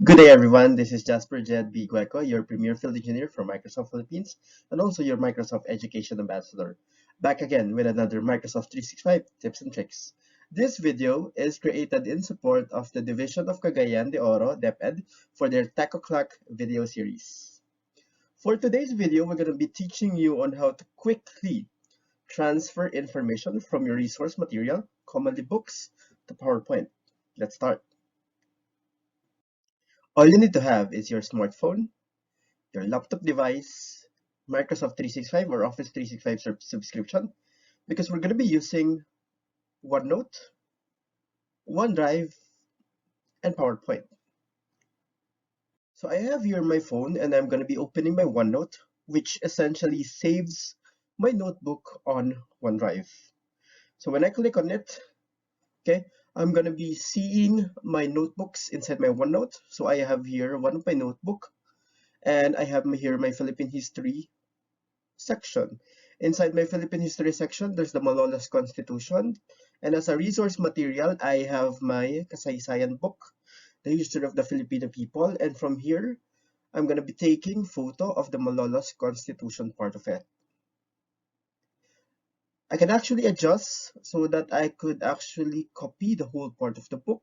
Good day, everyone. This is Jasper Jed B. Gueco, your Premier Field Engineer from Microsoft Philippines, and also your Microsoft Education Ambassador. Back again with another Microsoft 365 tips and tricks. This video is created in support of the Division of Cagayan de Oro, DepEd, for their Tech O'Clock video series. For today's video, we're going to be teaching you on how to quickly transfer information from your resource material, commonly books, to PowerPoint. Let's start. All you need to have is your smartphone, your laptop device, Microsoft 365 or Office 365 subscription, because we're going to be using OneNote, OneDrive, and PowerPoint. So I have here my phone and I'm going to be opening my OneNote, which essentially saves my notebook on OneDrive. So when I click on it, okay, I'm going to be seeing my notebooks inside my OneNote. So I have here one of my notebook and I have here my Philippine history section. Inside my Philippine history section, there's the Malolos Constitution. And as a resource material, I have my Kasaysayan book, The History of the Filipino People. And from here, I'm going to be taking photo of the Malolos Constitution part of it. I can actually adjust so that I could actually copy the whole part of the book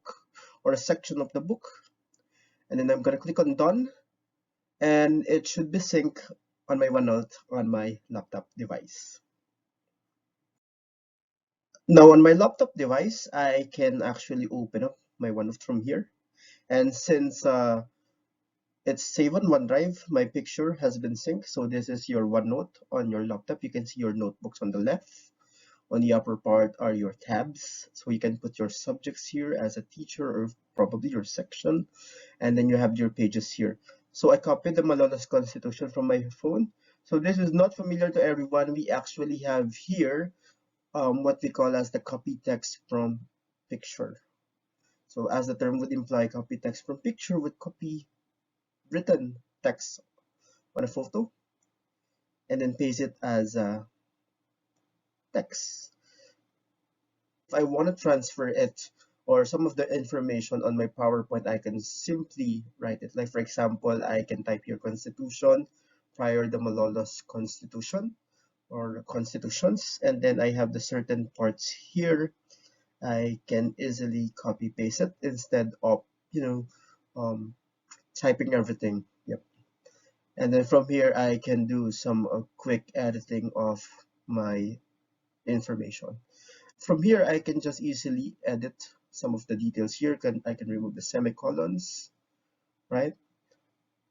or a section of the book. And then I'm going to click on done and it should be synced on my OneNote on my laptop device. Now on my laptop device, I can actually open up my OneNote from here. And since it's saved on OneDrive, my picture has been synced. So this is your OneNote on your laptop. You can see your notebooks on the left. On the upper part are your tabs. So you can put your subjects here as a teacher or probably your section. And then you have your pages here. So I copied the Malolos Constitution from my phone. So this is not familiar to everyone. We actually have here what we call as the copy text from picture. So as the term would imply, copy text from picture would copy written text on a photo and then paste it as a text. If I want to transfer it or some of the information on my PowerPoint, I can simply write it. Like for example, I can type here Constitution prior the Malolos Constitution or constitutions, and then I have the certain parts here I can easily copy paste it instead of typing everything. Yep. And then from here I can do some quick editing of my information. From here I can just easily edit some of the details here. I can remove the semicolons, right?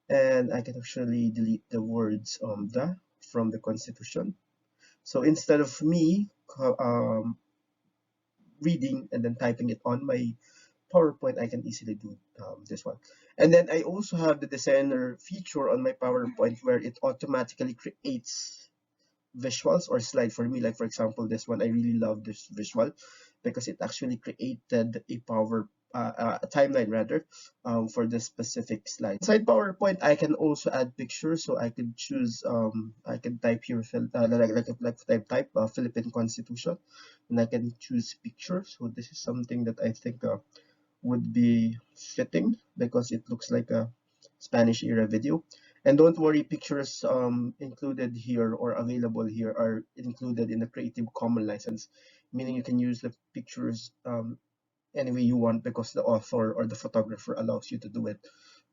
And I can actually delete the words the from the constitution. So instead of me reading and then typing it on my PowerPoint, I can easily do this one. And then I also have the designer feature on my PowerPoint where it automatically creates visuals or slide for me. Like for example, this one, I really love this visual because it actually created a timeline rather for this specific slide. Inside PowerPoint, I can also add pictures, so I can choose I can type here type Philippine Constitution, and I can choose picture. So this is something that I think would be fitting because it looks like a Spanish era video. And don't worry, pictures included here or available here are included in the Creative Commons license, meaning you can use the pictures any way you want because the author or the photographer allows you to do it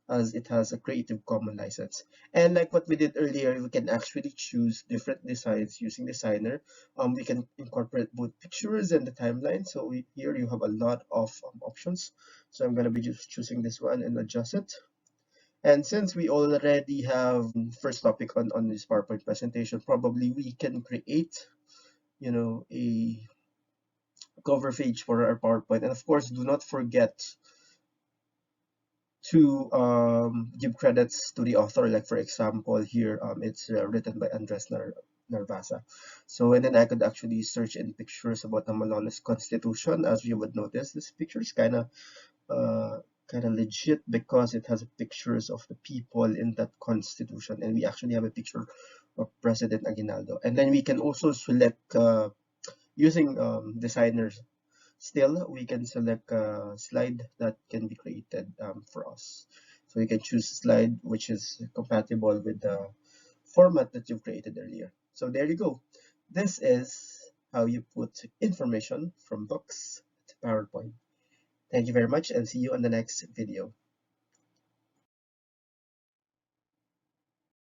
as it has a Creative Commons license. And like what we did earlier, we can actually choose different designs using Designer. We can incorporate both pictures and the timeline. So here you have a lot of options. So I'm going to be just choosing this one and adjust it. And since we already have first topic on this PowerPoint presentation, probably we can create, a cover page for our PowerPoint. And of course, do not forget to give credits to the author. Like for example, here it's written by Andres Narvasa. So and then I could actually search in pictures about the Malolos Constitution. As you would notice, this picture is kind of legit because it has pictures of the people in that constitution, and we actually have a picture of President Aguinaldo. And then we can also select using designers. Still, we can select a slide that can be created for us. So you can choose a slide which is compatible with the format that you've created earlier. So there you go. This is how you put information from books to PowerPoint. Thank you very much and see you on the next video.